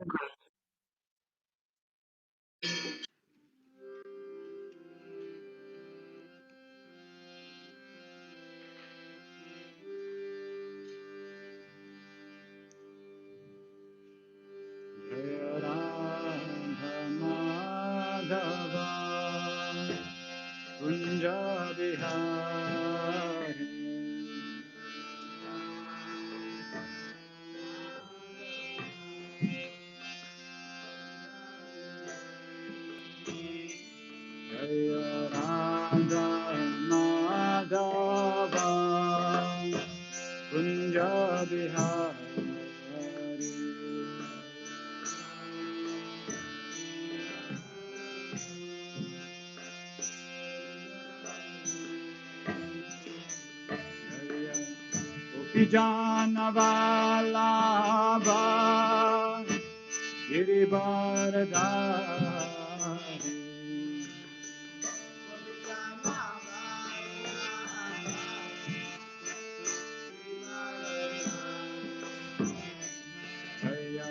Madhava Kunja Bihari Jaya Radha Madhava Kunja Bihari Gopijanavalabha Girivardhari Jaya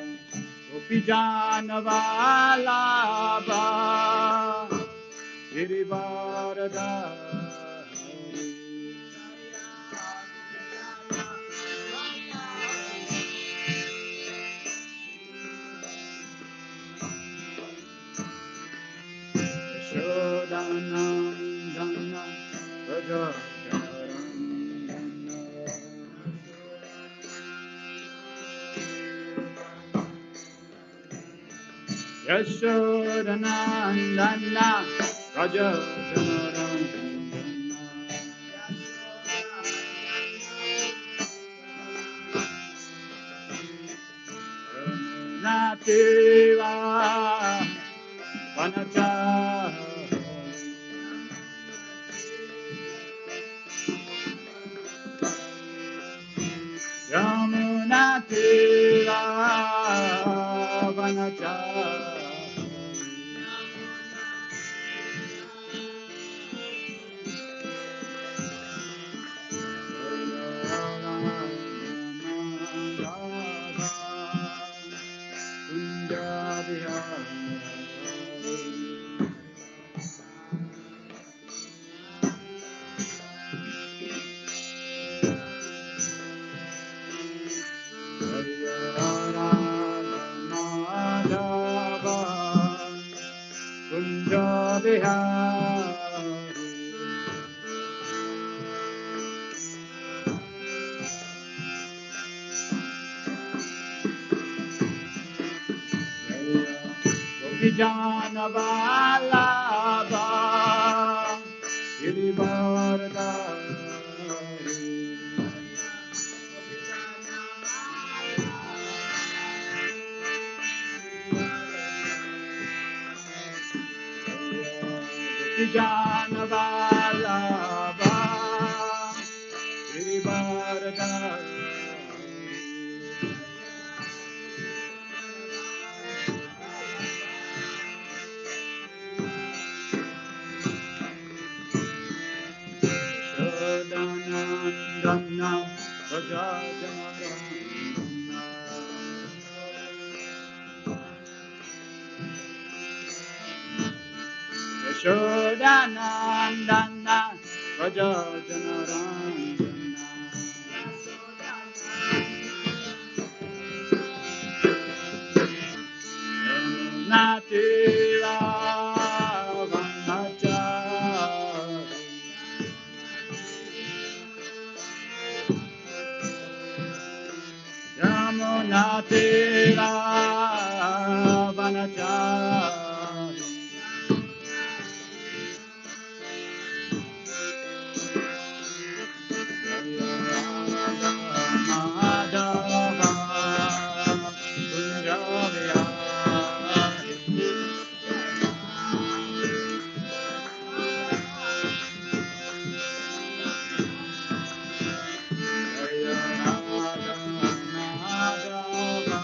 Gopijanavalabha Girivardhari Yashodanandana Rajajanarandana Yashodanandana Rajajanarandana Nativa Vanachari Yamuna Tira Vanachari Vijanavalabha Girivardhari Vijanavalabha Girivardhari Shodanandana Rajajanarandana Yashodanandana Rajajanarandana Nativa Vanachari Yamunatira Vanachari Madhava Kunjavihari Jaya Radha Madhava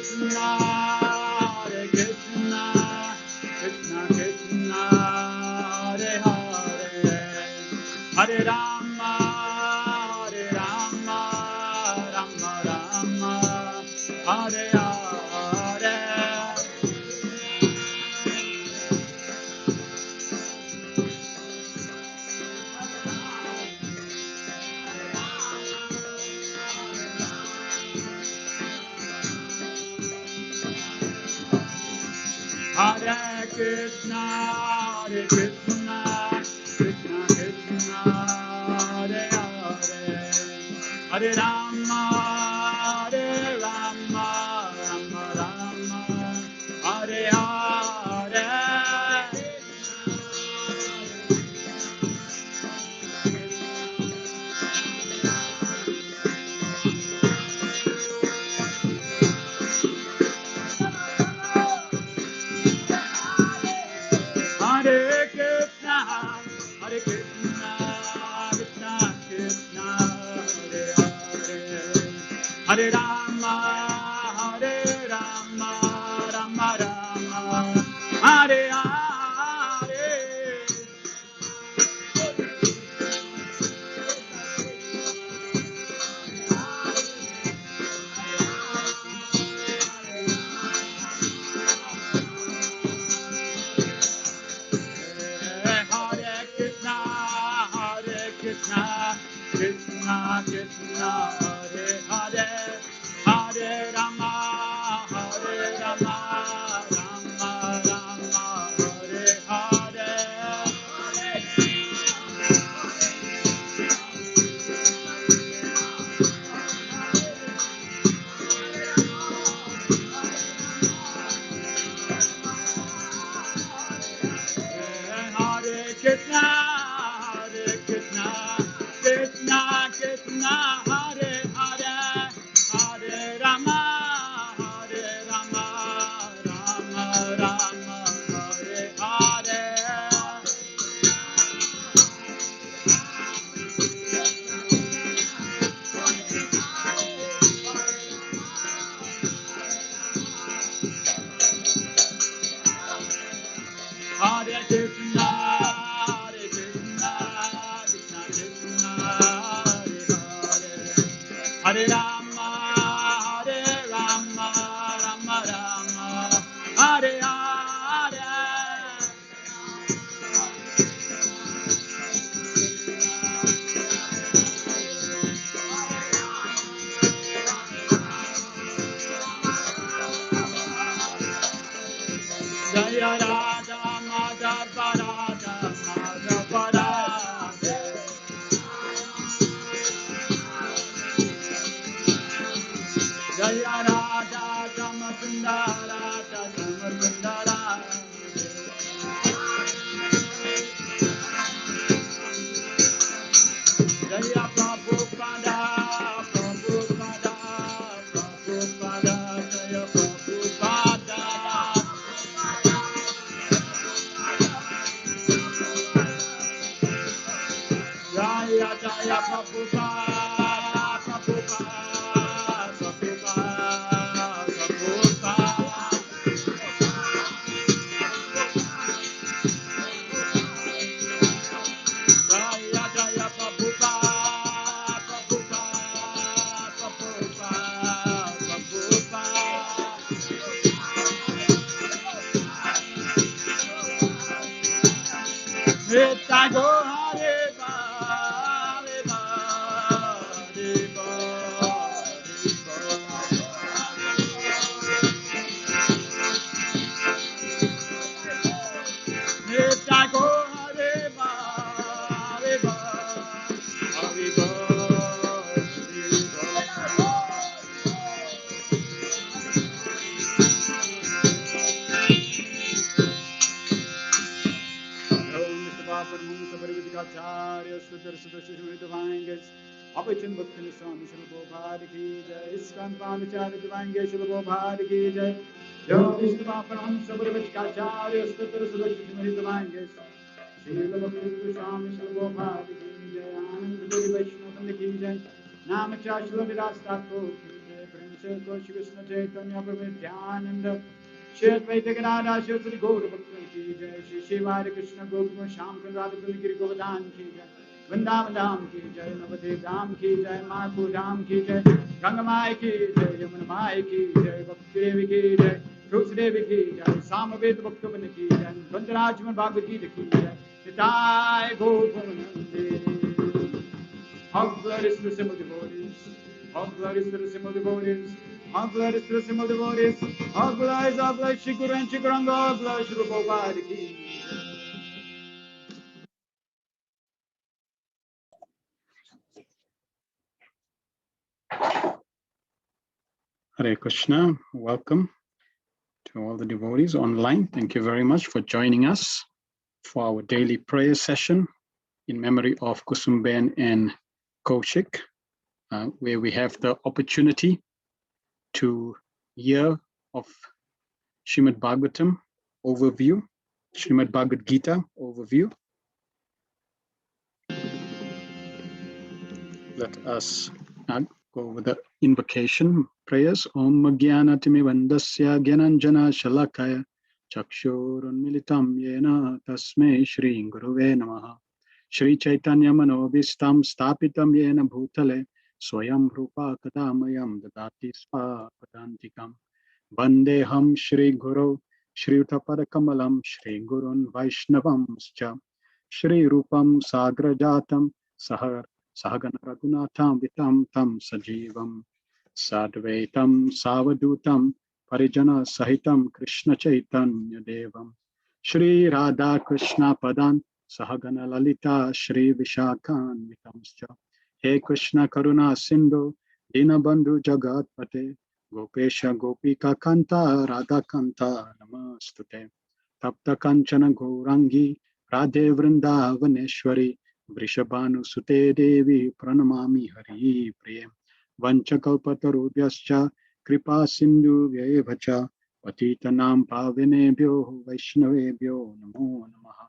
Krishna, Hare Krishna, Krishna Krishna, Hare Hare, Hare Rama, Hare Rama, Rama Rama, Hare Hare. Hare Krishna, Hare Krishna, Krishna Krishna, Hare Hare, Hare Rama, Hare Rama, Rama Rama, Hare Hare. Hare Krishna, Hare Krishna, Krishna Krishna, Hare Hare, Hare Rama, Hare Rama, Rama Rama, Hare Hare. Hare Krishna, Hare Krishna, Krishna Krishna, Hare Hare, Hare Rama, Hare Rama, Rama Rama, Hare Hare. Hare Krishna, Hare Krishna, Krishna Krishna, Hare Hare, Hare Rama, Hare Rama, Rama Rama, Hare Hare. Hare Krishna, Hare Krishna, Krishna Krishna, Hare Hare, Hare Rama, Hare Rama, Rama Rama, Hare Hare. Jaya Radha Madhava Radha Madhava Radha. Jaya Radha Samasundara Samasundara. Jaya Prabhupada, Prabhupada, Prabhupada, Jaya Prabhupada. Jaya Jaya Prabhupada, Prabhupada, Prabhupada, Prabhupada. Jaya Jaya Prabhupada, Prabhupada, Prabhupada, Prabhupada. Nitya Go Hare Ba, Hare Ba, Hare Ba, Hare Ba. Nitya Go Hare Ba, Hare Ba, Hare Ba, Hare Ba. Acharya Sudhar Sudhashishmani Divine Gates Apachan Bhakti Swami Shri Prabhupada Ki Jai Iskan Pamacharya Divine Gates Shri Prabhupada Ki Jai Jai Vishnu Paparam Sabharvati Acharya Sudhar Sudhashishmani Divine Gates Shri Bhakti Swami Shri Prabhupada Ki Jai Anand Puri Vaishnava Ki Jai Namacharya Shri Vidas Thakur Ki Jai Shri Krishna Chaitanya Prabhu Nityananda Shri Advaita Gadadhar Shri Sri Gaura Bhakta Ki Jai Shri Shiva Hare Krishna Gopal Shyam Radha Giri Govardhan Ki Jai Vrindavan Dham Ki Jai Navadip Dham Ki Jai Mayapur Dham Ki Jai Ganga Mai Ki Jai Yamuna Mai Ki Jai Bhakti Devi Ki Jai Tulsi Devi Ki Jai Samaveta Bhaktavan Ki Jai Kantarajman Bhagavad Gita Ki Jai Nitai Gopavanande. All glory is to the simple devotees. All glory is to the simple devotees. All glory is to the simple devotees. All glory, Shri Guru and Shri Guranga. All glory, Shri Bhagavad Ki. Hare Krishna, welcome to all the devotees online. Thank you very much for joining us for our daily prayer session in memory of Kusumben and Kaushik, where we have the opportunity to hear of Srimad Bhagavatam overview, Srimad Bhagavad Gita overview. Let us go over the invocation prayers. Om Jnanatimi Vandasya Gyananjana Shalakaya Chakshurunmilitam Yena Tasmai Shri Guruve Namaha Shri Chaitanya Manobhistam Stapitam Yena Bhutale Swayam Rupa Kadamayam Dadati Swapadantikam Vandeham Shri Guru Shri Utapadakamalam Shri Gurun Vaishnavamscha Shri Rupam Sagrajatam Sahar Sahagana Raghunatham Vitam Tam Sajivam Sadvaitam Savadutam Parijana Sahitam Krishna Chaitanya Devam Shri Radha Krishna Padan Sahagana Lalita Shri Vishakhan Vitamscha He Krishna Karuna Sindhu Dinabandhu Jagat Pate Gopesha Gopika Kanta Radha Kanta Namastute Tapta Kanchana Gourangi Radhe Vrindavaneshwari Vrishabhanu Sute Devi Pranamami Hari Priya Vanchakalpatarubhyascha Kripa Sindhu Vyayavacha Patitanam Pavinebhyo Vaishnavebhyo Namo Namaha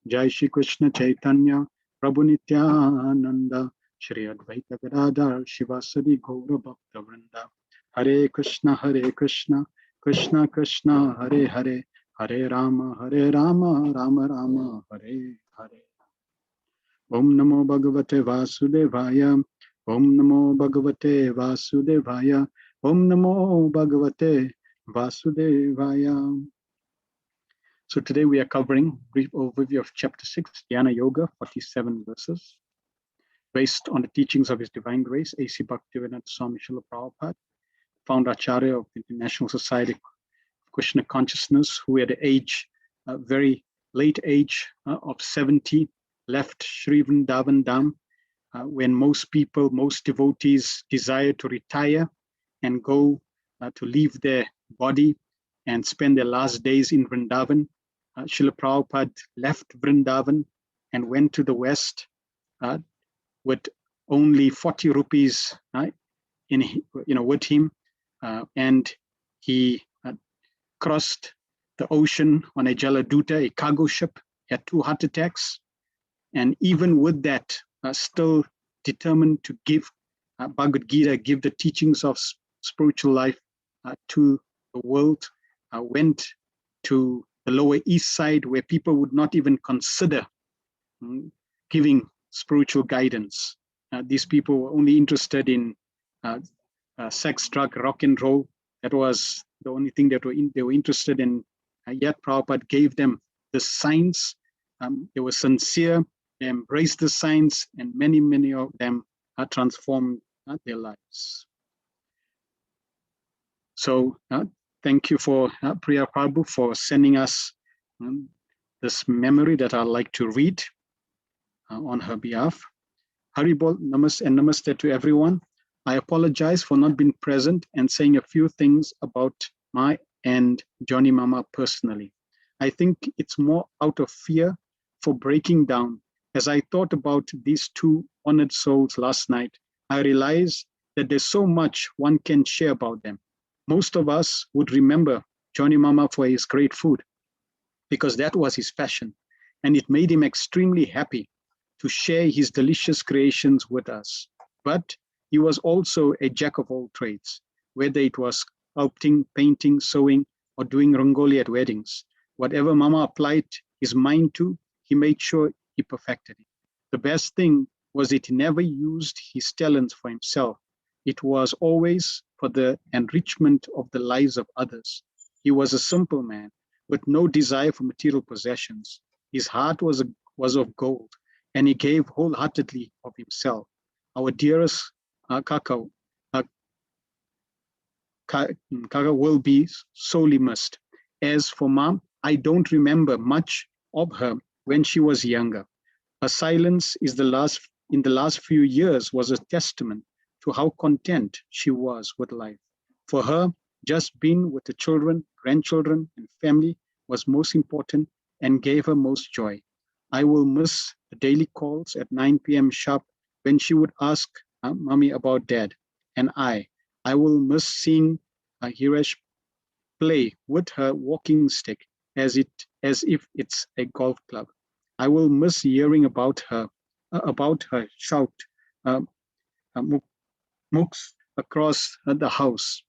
Jai Shri Krishna Chaitanya Prabhu Nityananda Shri Advaita Gadadhar Shivasadi Gaura Bhakta Vrinda Hare Krishna Krishna Krishna Hare Hare Hare Rama Rama Rama Hare Hare Om Namo Bhagavate Vasudevaya Om Namo Bhagavate Vasudevaya Om Namo Bhagavate Vasudevaya. So today we are covering a brief overview of chapter 6, Dhyana Yoga, 47 verses, based on the teachings of His Divine Grace, A.C. Bhaktivedanta Swami Srila Prabhupada, founder Acharya of the International Society of Krishna Consciousness, who at the age, very late age of 70, left Sri Vrindavan Dham, when most people, most devotees desire to retire and go to leave their body and spend their last days in Vrindavan. Srila Prabhupada left Vrindavan and went to the West with only 40 rupees with him, and he crossed the ocean on a Jaladuta, a cargo ship. He had 2 heart attacks, and even with that, still determined to give Bhagavad Gita, give the teachings of spiritual life to the world. Went to the Lower East Side, where people would not even consider giving spiritual guidance. These people were only interested in sex, drug, rock and roll. That was the only thing that they were interested in. Yet Prabhupada gave them the science. They were sincere. They embraced the science, and many of them transformed their lives. So thank you for Priya Prabhu for sending us this memory that I'd like to read on her behalf. Haribol, namaste to everyone. I apologize for not being present and saying a few things about my and Johnny Mama personally. I think it's more out of fear for breaking down. As I thought about these 2 honored souls last night, I realized that there's so much one can share about them. Most of us would remember Johnny Mama for his great food, because that was his passion, and it made him extremely happy to share his delicious creations with us. But he was also a jack of all trades. whether it was sculpting, painting, sewing, or doing rangoli at weddings. Whatever Mama applied his mind to, he made sure he perfected it. The best thing was that he never used his talents for himself. It was always for the enrichment of the lives of others. He was a simple man with no desire for material possessions. His heart was of gold, and he gave wholeheartedly of himself. Our dearest Kaka will be sorely missed. As for Mom, I don't remember much of her when she was younger. Her silence in the last few years was a testament to how content she was with life. For her, just being with the children, grandchildren, and family was most important and gave her most joy. I will miss the daily calls at 9 p.m. sharp when she would ask Mommy about Dad. And I will miss seeing Hiresh play with her walking stick as if it's a golf club. I will miss hearing about her shout mooks across the house.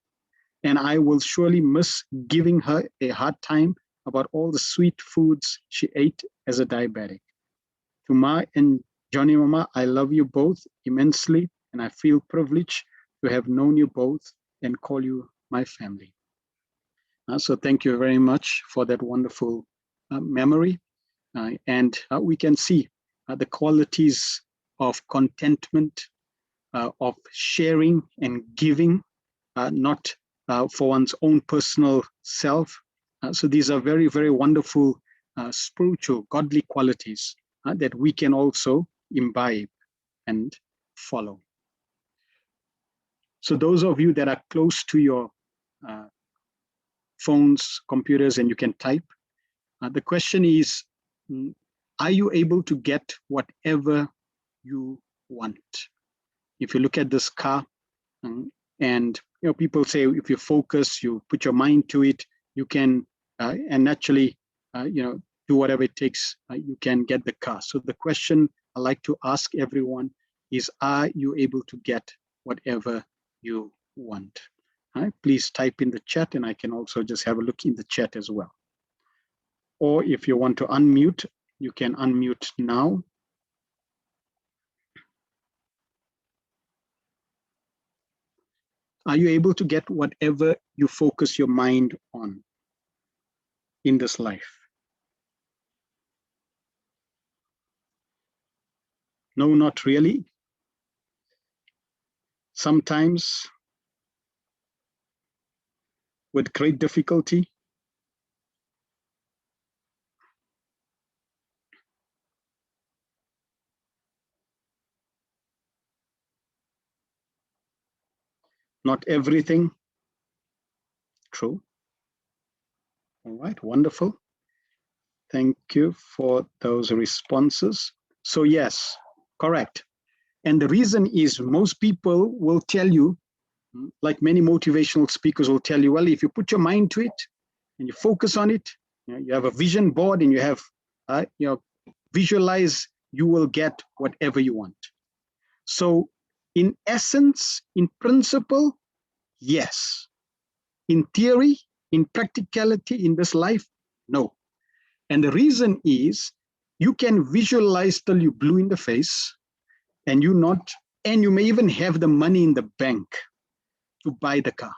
And I will surely miss giving her a hard time about all the sweet foods she ate as a diabetic. To Ma and Johnny Mama, I love you both immensely, and I feel privileged to have known you both and call you my family. So thank you very much for that wonderful memory. And we can see the qualities of contentment, of sharing and giving, not for one's own personal self. So these are very, very wonderful spiritual, godly qualities that we can also imbibe and follow. So those of you that are close to your phones, computers, and you can type, the question is, are you able to get whatever you want? If you look at this car, and people say if you focus, you put your mind to it, you can, and naturally, do whatever it takes, you can get the car. So the question I like to ask everyone is, are you able to get whatever you want? Please type in the chat, and I can also just have a look in the chat as well. Or if you want to unmute, you can unmute now. Are you able to get whatever you focus your mind on in this life? No, not really. Sometimes with great difficulty. Not everything. True. All right, wonderful. Thank you for those responses. So yes, correct. And the reason is most people will tell you, like many motivational speakers will tell you, well, if you put your mind to it and you focus on it, you have a vision board and you have, visualize, you will get whatever you want. So in essence, in principle, yes. In theory, in practicality, in this life, no. And the reason is you can visualize till you're blue in the face, and you may even have the money in the bank to buy the car,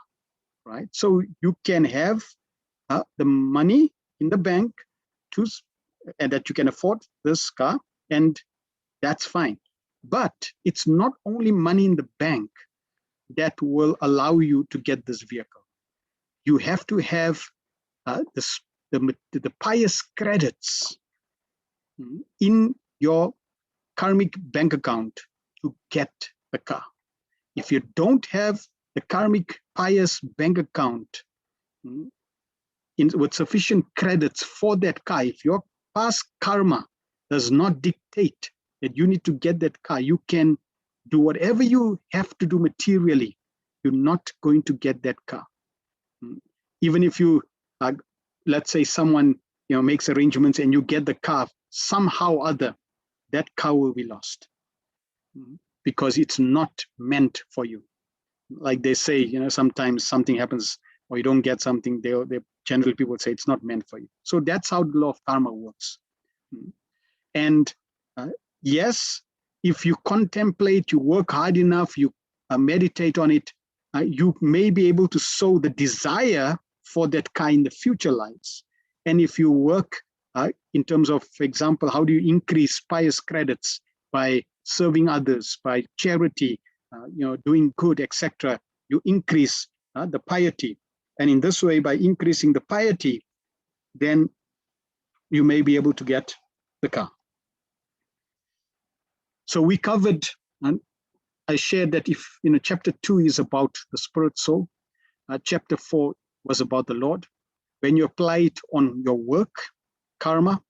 right? So you can have the money in the bank and that you can afford this car, and that's fine. But it's not only money in the bank that will allow you to get this vehicle. You have to have the pious credits in your karmic bank account to get the car. If you don't have the karmic pious bank account with sufficient credits for that car, if your past karma does not dictate that you need to get that car, you can do whatever you have to do materially, you're not going to get that car. Even if you, let's say someone makes arrangements and you get the car, somehow or other, that car will be lost because it's not meant for you. like they say, sometimes something happens or you don't get something, they generally people say it's not meant for you. So that's how the law of karma works. And yes, if you contemplate, you work hard enough, you meditate on it, you may be able to sow the desire for that car in the future lives. And if you work in terms of, for example, how do you increase pious credits by serving others, by charity, doing good, etc., you increase the piety. And in this way, by increasing the piety, then you may be able to get the car. So we covered, and I shared that if chapter 2 is about the spirit soul, chapter 4 was about the Lord. When you apply it on your work, karma,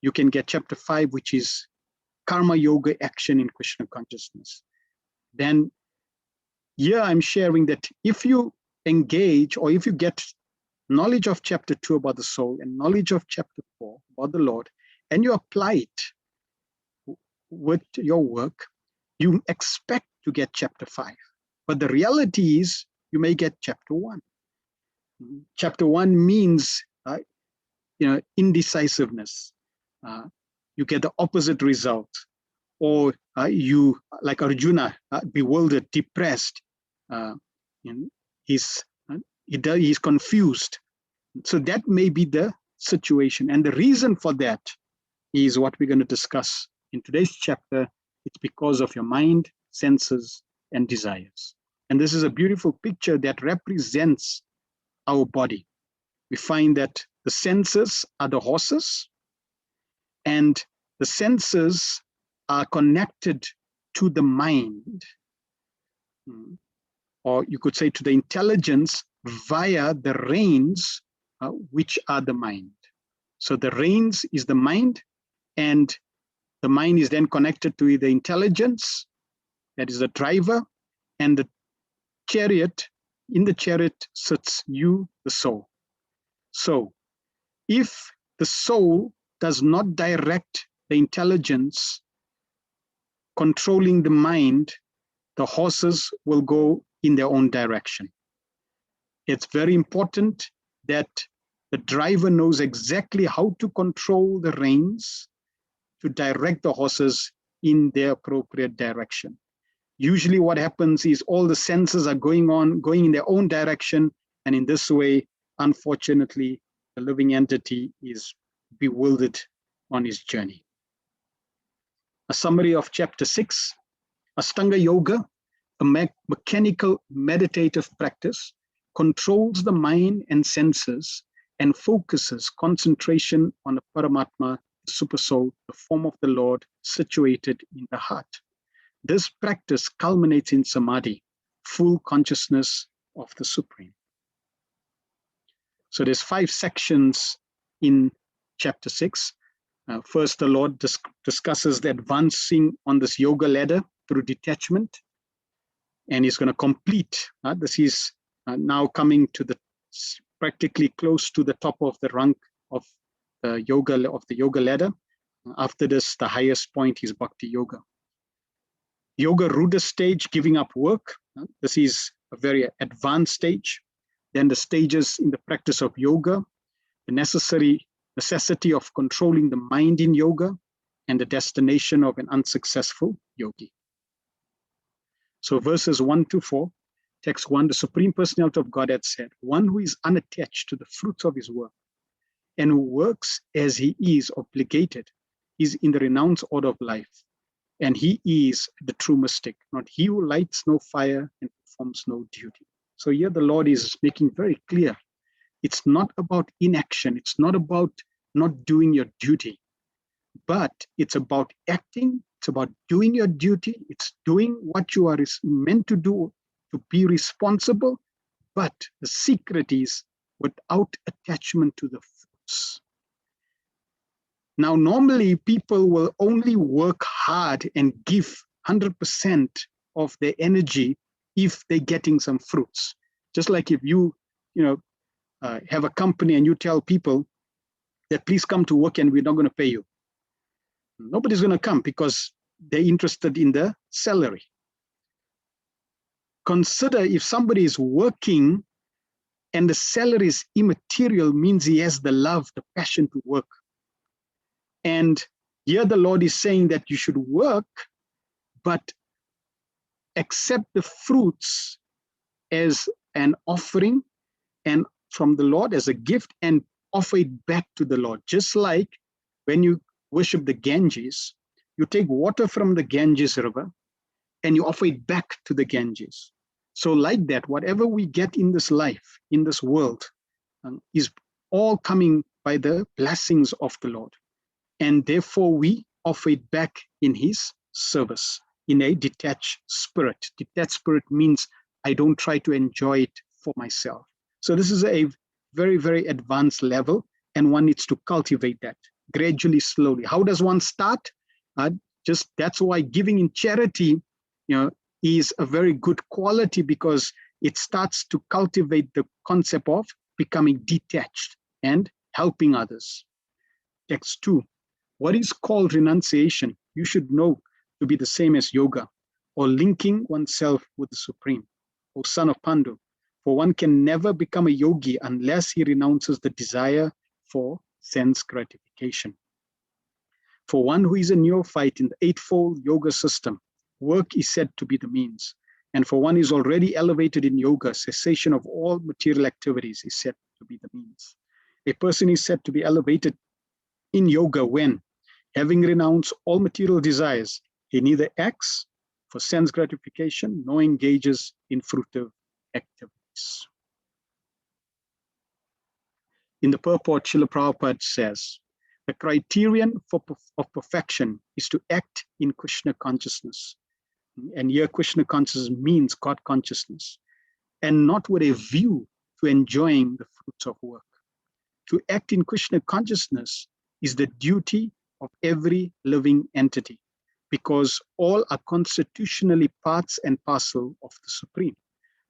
you can get chapter 5, which is karma yoga action in Krishna consciousness. Then here I'm sharing that if you engage or if you get knowledge of chapter 2 about the soul and knowledge of chapter 4 about the Lord, and you apply it with your work, you expect to get chapter 5. But the reality is you may get chapter 1. Chapter 1 means indecisiveness. You get the opposite result. Or you, like Arjuna, bewildered, depressed. He's confused. So that may be the situation. And the reason for that is what we're going to discuss in today's chapter. It's because of your mind, senses, and desires. And this is a beautiful picture that represents our body. We find that the senses are the horses, and the senses are connected to the mind, or you could say to the intelligence via the reins, which are the mind. So the reins is the mind, and the mind is then connected to the intelligence, that is the driver, and the chariot. In the chariot sits you, the soul. So if the soul does not direct the intelligence controlling the mind, the horses will go in their own direction. It's very important that the driver knows exactly how to control the reins to direct the horses in their appropriate direction. Usually what happens is all the senses are going in their own direction, and in this way, unfortunately, the living entity is bewildered on his journey. A summary of chapter 6, Ashtanga Yoga, a mechanical meditative practice, controls the mind and senses and focuses concentration on the Paramatma, the super soul, the form of the Lord situated in the heart. This practice culminates in samadhi, full consciousness of the Supreme. So there's 5 sections in chapter 6. First, the Lord discusses the advancing on this yoga ladder through detachment, and he's going to complete. This is now coming to the practically close to the top of the rank of the yoga ladder. After this, the highest point is Bhakti Yoga. Yoga Ruda stage, giving up work. This is a very advanced stage. Then the stages in the practice of yoga, the necessity of controlling the mind in yoga, and the destination of an unsuccessful yogi. So verses 1 to 4, text 1, the Supreme Personality of Godhead said, one who is unattached to the fruits of his work and who works as he is obligated is in the renounced order of life. And he is the true mystic, not he who lights no fire and performs no duty. So here the Lord is making very clear, it's not about inaction, it's not about not doing your duty, but it's about acting, it's about doing your duty, it's doing what you are meant to do, to be responsible, but the secret is without attachment to the fruits. Now, normally people will only work hard and give 100% of their energy if they're getting some fruits. Just like if you have a company and you tell people that please come to work and we're not going to pay you. Nobody's going to come because they're interested in the salary. consider if somebody is working and the salary is immaterial, means he has the love, the passion to work. And here the Lord is saying that you should work, but accept the fruits as an offering and from the Lord as a gift, and offer it back to the Lord. Just like when you worship the Ganges, you take water from the Ganges river and you offer it back to the Ganges. So like that, whatever we get in this life, in this world, is all coming by the blessings of the Lord. And therefore we offer it back in his service in a detached spirit. Detached spirit means I don't try to enjoy it for myself. So this is a very, very advanced level, and one needs to cultivate that gradually, slowly. How does one start? Just that's why giving in charity, is a very good quality, because it starts to cultivate the concept of becoming detached and helping others. Text 2. What is called renunciation? You should know to be the same as yoga, or linking oneself with the Supreme. O son of Pandu, for one can never become a yogi unless he renounces the desire for sense gratification. For one who is a neophyte in the eightfold yoga system, work is said to be the means. And for one who is already elevated in yoga, cessation of all material activities is said to be the means. A person is said to be elevated in yoga when, having renounced all material desires, he neither acts for sense gratification nor engages in fruitive activities. In the purport, Srila Prabhupada says, the criterion of perfection is to act in Krishna consciousness. And here Krishna consciousness means God consciousness, and not with a view to enjoying the fruits of work. To act in Krishna consciousness is the duty of every living entity, because all are constitutionally parts and parcel of the Supreme.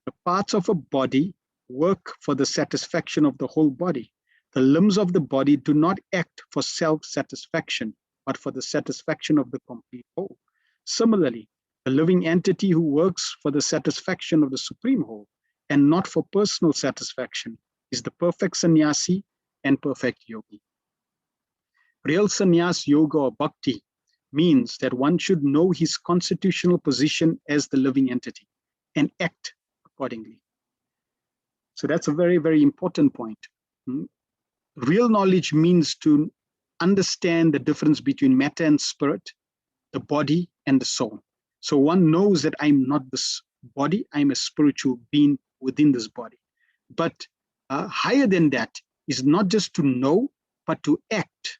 The parts of a body work for the satisfaction of the whole body. The limbs of the body do not act for self-satisfaction, but for the satisfaction of the complete whole. Similarly, the living entity who works for the satisfaction of the Supreme Whole and not for personal satisfaction is the perfect sannyasi and perfect yogi. Real sannyas yoga or bhakti means that one should know his constitutional position as the living entity and act accordingly. So that's a very, very important point. Real knowledge means to understand the difference between matter and spirit, the body and the soul. So one knows that I'm not this body, I'm a spiritual being within this body. But higher than that is not just to know, but to act,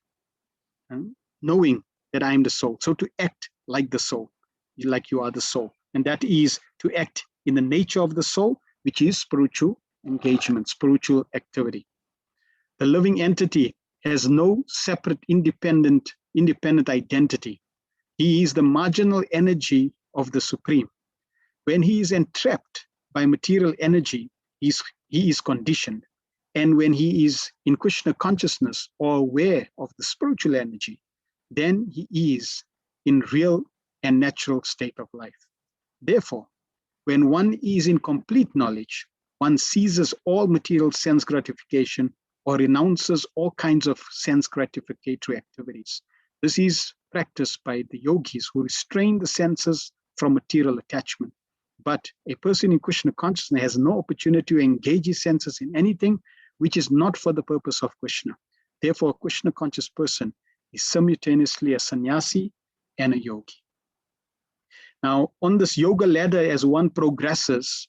knowing that I'm the soul. So to act like the soul, like you are the soul. And that is to act in the nature of the soul, which is spiritual engagement, spiritual activity. The living entity has no separate independent identity. He is the marginal energy of the Supreme. When he is entrapped by material energy, he is conditioned. And when he is in Krishna consciousness or aware of the spiritual energy, then he is in real and natural state of life. Therefore, when one is in complete knowledge, one ceases all material sense gratification or renounces all kinds of sense gratificatory activities. This is practiced by the yogis who restrain the senses from material attachment. But a person in Krishna consciousness has no opportunity to engage his senses in anything which is not for the purpose of Krishna. Therefore, a Krishna conscious person is simultaneously a sannyasi and a yogi. Now, on this yoga ladder, as one progresses,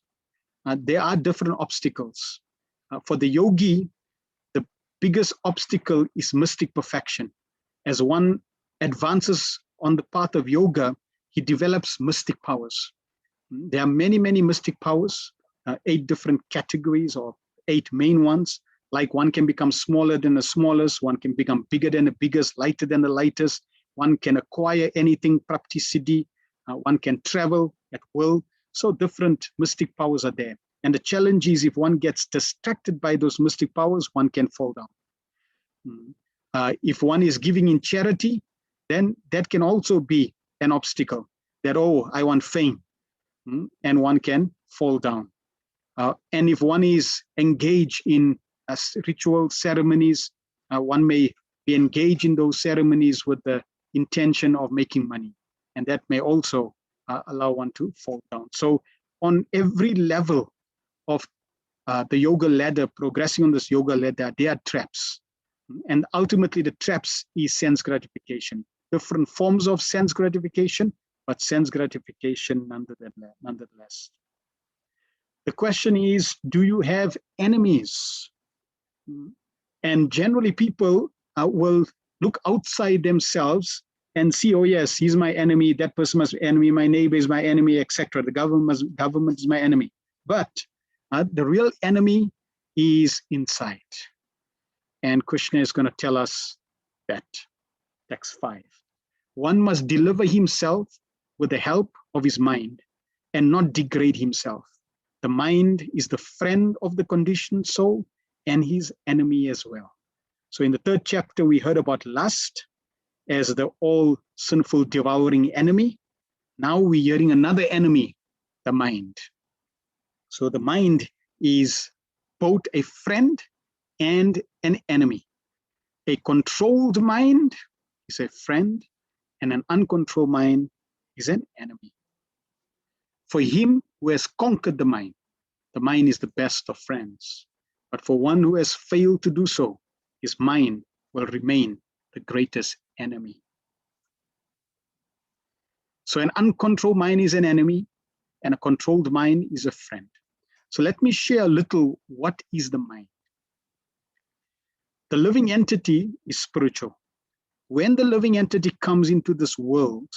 there are different obstacles. For the yogi, the biggest obstacle is mystic perfection. As one advances on the path of yoga, he develops mystic powers. There are many, many mystic powers, 8 different categories or 8 main ones. Like one can become smaller than the smallest, one can become bigger than the biggest, lighter than the lightest. One can acquire anything, prapti siddhi. One can travel at will. So different mystic powers are there. And the challenge is if one gets distracted by those mystic powers, one can fall down. If one is giving in charity, then that can also be an obstacle that, oh, I want fame. And one can fall down. And if one is engaged in ritual ceremonies, one may be engaged in those ceremonies with the intention of making money. And that may also allow one to fall down. So on every level of the yoga ladder, progressing on this yoga ladder, there are traps. And ultimately the traps is sense gratification. Different forms of sense gratification, but sense gratification nonetheless. The question is, do you have enemies? And generally people will look outside themselves and see, oh yes, he's my enemy, that person is my enemy, my neighbor is my enemy, etc. The government is my enemy. But the real enemy is inside. And Krishna is going to tell us that. Text 5. One must deliver himself with the help of his mind and not degrade himself. The mind is the friend of the conditioned soul and his enemy as well. So in the 3rd chapter, we heard about lust as the all sinful devouring enemy. Now we're hearing another enemy, the mind. So the mind is both a friend and an enemy. A controlled mind is a friend, and an uncontrolled mind is an enemy. For him who has conquered the mind is the best of friends. But for one who has failed to do so, his mind will remain the greatest enemy. So an uncontrolled mind is an enemy, and a controlled mind is a friend. So let me share a little what is the mind. The living entity is spiritual. When the living entity comes into this world,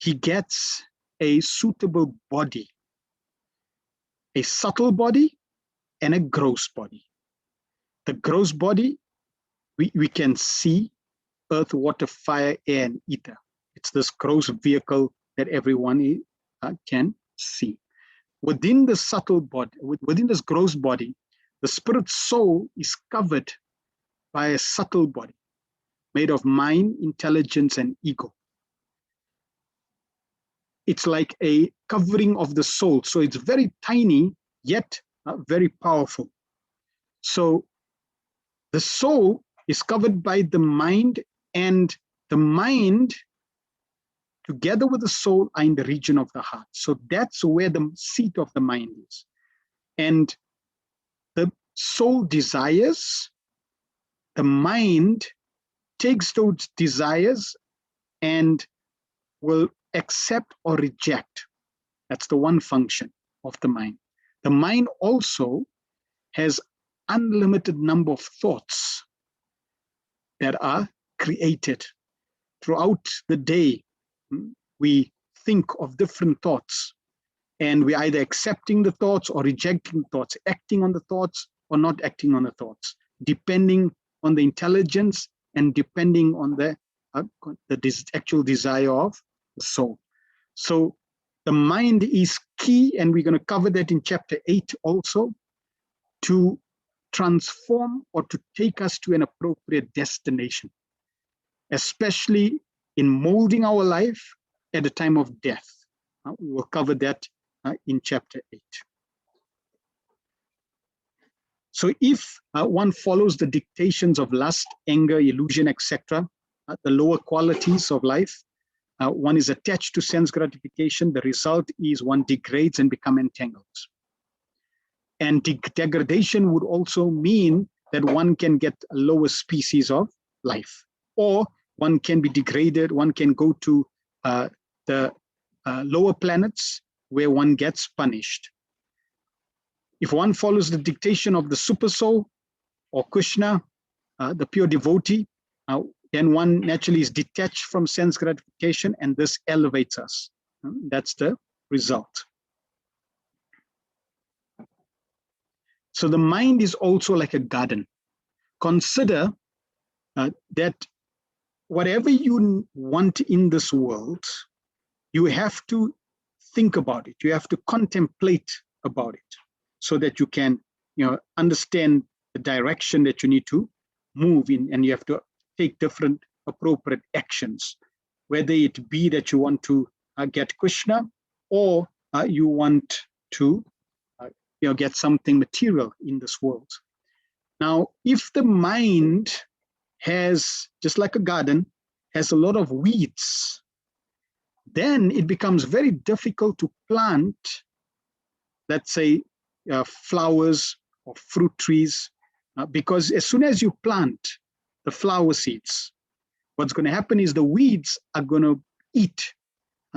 he gets a suitable body, a subtle body and a gross body. The gross body, we can see earth, water, fire, air, and ether. It's this gross vehicle that everyone can see. Within the subtle body, within this gross body, the spirit soul is covered by a subtle body made of mind, intelligence, and ego. It's like a covering of the soul. So it's very tiny, yet very powerful. So the soul is covered by the mind, and the mind together with the soul are in the region of the heart. So that's where the seat of the mind is. And the soul desires, the mind takes those desires and will accept or reject. That's the one function of the mind. The mind also has unlimited number of thoughts that are created. Throughout the day, we think of different thoughts, and we're either accepting the thoughts or rejecting thoughts, acting on the thoughts or not acting on the thoughts, depending on the intelligence and depending on the actual desire of the soul. So the mind is key, and we're going to cover that in chapter 8 also, to transform or to take us to an appropriate destination, especially in molding our life at the time of death. We will cover that in chapter 8. So if one follows the dictations of lust, anger, illusion, etc., the lower qualities of life, one is attached to sense gratification. The result is one degrades and becomes entangled. And degradation would also mean that one can get a lower species of life, or one can be degraded, one can go to the lower planets where one gets punished. If one follows the dictation of the super soul or Krishna, the pure devotee, then one naturally is detached from sense gratification, and this elevates us. That's the result. So the mind is also like a garden. Consider that whatever you want in this world, you have to think about it. You have to contemplate about it so that you can, understand the direction that you need to move in, and you have to take different appropriate actions, whether it be that you want to get Krishna, or you want to get something material in this world. Now, if the mind has, just like a garden, has a lot of weeds, then it becomes very difficult to plant, let's say, flowers or fruit trees, because as soon as you plant the flower seeds, what's going to happen is the weeds are going to eat,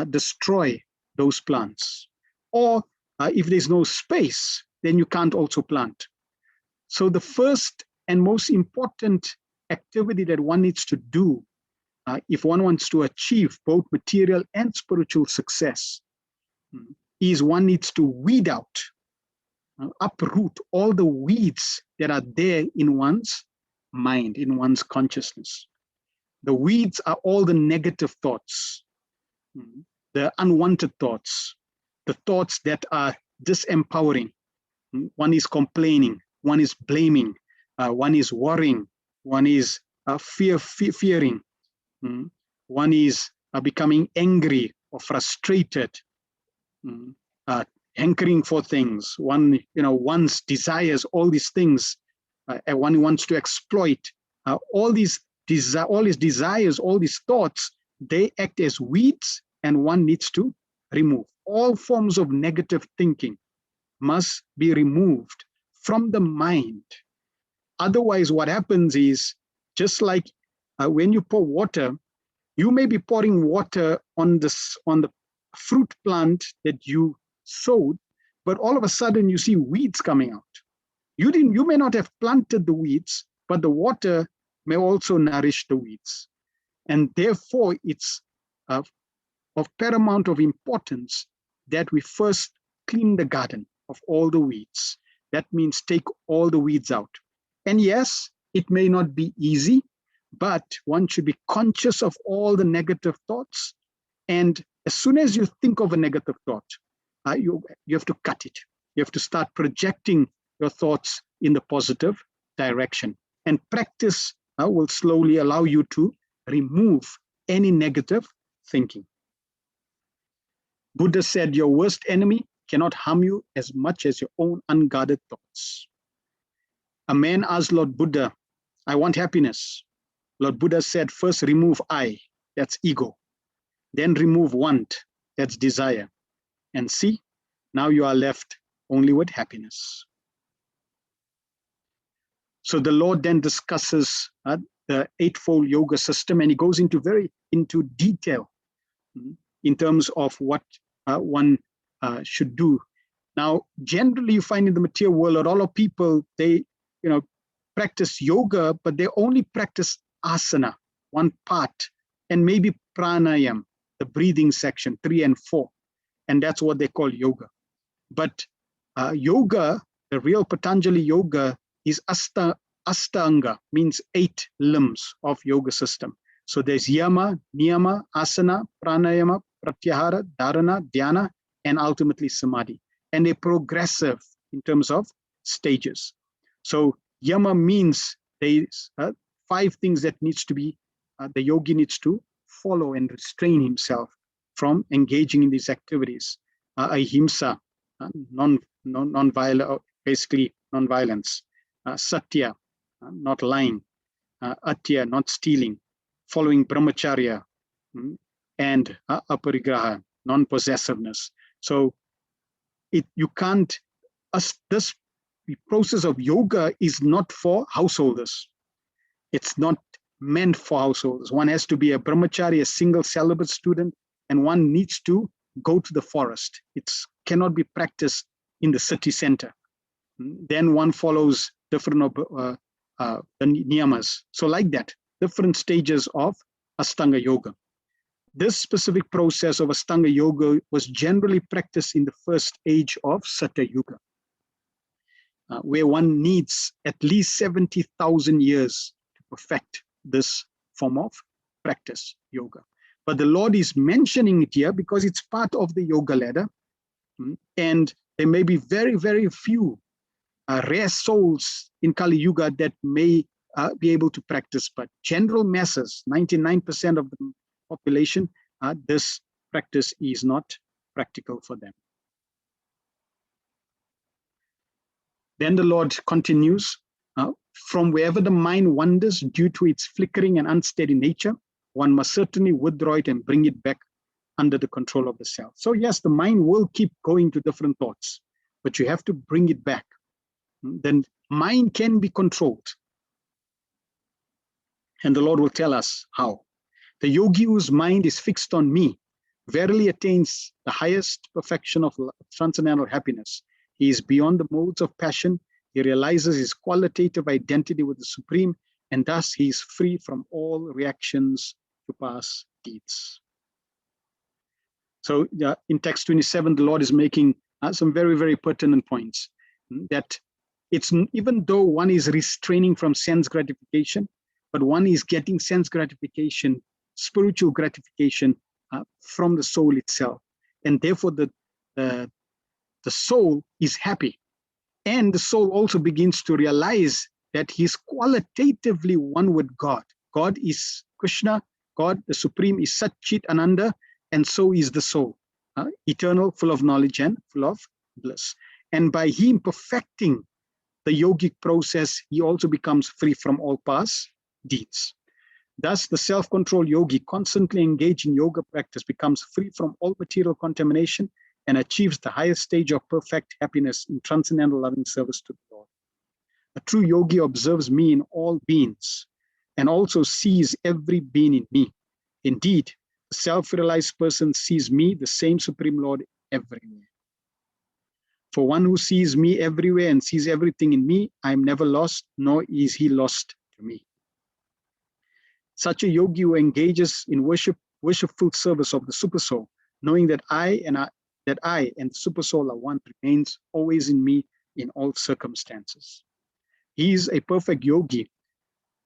destroy those plants. Or if there's no space, then you can't also plant. So the first and most important activity that one needs to do if one wants to achieve both material and spiritual success is one needs to weed out, uproot all the weeds that are there in one's mind, in one's consciousness. The weeds are all the negative thoughts, the unwanted thoughts, the thoughts that are disempowering. One is complaining, one is blaming, one is worrying, one is fearing, one is becoming angry or frustrated, hankering for things. One, one's desires, all these things, and one wants to exploit. All these desires, all these thoughts, they act as weeds, and one needs to remove. All forms of negative thinking must be removed from the mind. Otherwise, what happens is, just like when you pour water, you may be pouring water on the fruit plant that you sowed, but all of a sudden you see weeds coming out. You may not have planted the weeds, but the water may also nourish the weeds. And therefore, it's of paramount of importance that we first clean the garden of all the weeds. That means take all the weeds out. And yes, it may not be easy, but one should be conscious of all the negative thoughts. And as soon as you think of a negative thought, you have to cut it. You have to start projecting your thoughts in the positive direction. And practice will slowly allow you to remove any negative thinking. Buddha said, your worst enemy cannot harm you as much as your own unguarded thoughts. A man asked Lord Buddha, I want happiness. Lord Buddha said, first remove I, that's ego. Then remove want, that's desire. And see, now you are left only with happiness. So the Lord then discusses the Eightfold Yoga system, and he goes into detail in terms of what one should do. Now, generally, you find in the material world, a lot of people, they practice yoga, but they only practice asana, one part, and maybe pranayam, the breathing section, 3 and 4. And that's what they call yoga. But yoga, the real Patanjali yoga, is Astanga, means 8 limbs of yoga system. So there's yama, niyama, asana, pranayama, pratyahara, dharana, dhyana, and ultimately samadhi. And they're progressive in terms of stages. So yama means there's 5 things that needs to be, the yogi needs to follow and restrain himself from engaging in these activities. Ahimsa, non-violence, basically non-violence. Satya, not lying. Atya, not stealing. Following brahmacharya. And aparigraha, non-possessiveness. So you can't, this process of yoga is not for householders. It's not meant for householders. One has to be a brahmachari, a single celibate student, and one needs to go to the forest. It cannot be practiced in the city center. Then one follows different the niyamas. So like that, different stages of Astanga Yoga. This specific process of Astanga Yoga was generally practiced in the first age of Satya Yuga, where one needs at least 70,000 years to perfect this form of practice, yoga. But the Lord is mentioning it here because it's part of the yoga ladder. And there may be very, very few rare souls in Kali Yuga that may be able to practice, but general masses, 99% of the population, this practice is not practical for them. Then the Lord continues, from wherever the mind wanders due to its flickering and unsteady nature, one must certainly withdraw it and bring it back under the control of the self. So yes, the mind will keep going to different thoughts, but you have to bring it back. Then mind can be controlled. And the Lord will tell us how. The yogi whose mind is fixed on me verily attains the highest perfection of transcendental happiness. He is beyond the modes of passion. He realizes his qualitative identity with the Supreme, and thus he is free from all reactions to past deeds. So in text 27, the Lord is making some very, very pertinent points. That it's even though one is restraining from sense gratification, but one is getting sense gratification, spiritual gratification from the soul itself. And therefore the soul is happy. And the soul also begins to realize that he's qualitatively one with God. God is Krishna, God, the Supreme, is Satchit Ananda, and so is the soul, eternal, full of knowledge and full of bliss. And by him perfecting the yogic process, he also becomes free from all past deeds. Thus, the self-controlled yogi, constantly engaged in yoga practice, becomes free from all material contamination and achieves the highest stage of perfect happiness in transcendental loving service to the Lord. A true yogi observes me in all beings and also sees every being in me. Indeed, the self-realized person sees me, the same Supreme Lord, everywhere. For one who sees me everywhere and sees everything in me, I am never lost, nor is he lost to me. Such a yogi who engages in worshipful service of the Supersoul, knowing that I and the Supersoul are one, remains always in me in all circumstances. He is a perfect yogi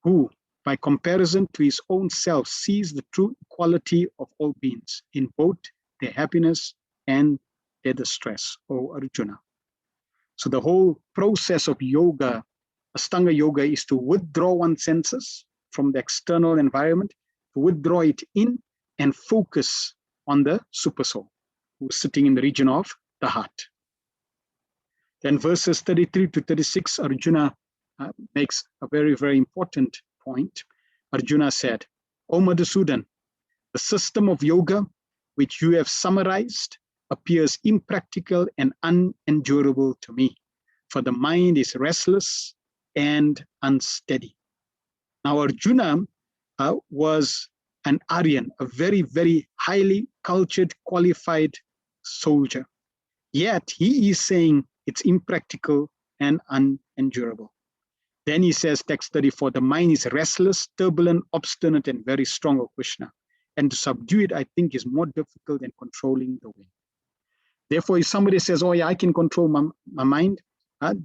who, by comparison to his own self, sees the true equality of all beings in both their happiness and their distress, O Arjuna. So the whole process of yoga, Ashtanga yoga, is to withdraw one's senses from the external environment, to withdraw it in and focus on the Supersoul, who is sitting in the region of the heart. Then verses 33 to 36, Arjuna makes a very, very important point. Arjuna said, O Madhusudan, the system of yoga which you have summarized appears impractical and unendurable to me, for the mind is restless and unsteady. Now, Arjuna was an Aryan, a very, very highly cultured, qualified soldier. Yet he is saying it's impractical and unendurable. Then he says, text 34, the mind is restless, turbulent, obstinate, and very strong, O Krishna. And to subdue it, I think, is more difficult than controlling the wind. Therefore, if somebody says, oh yeah, I can control my mind,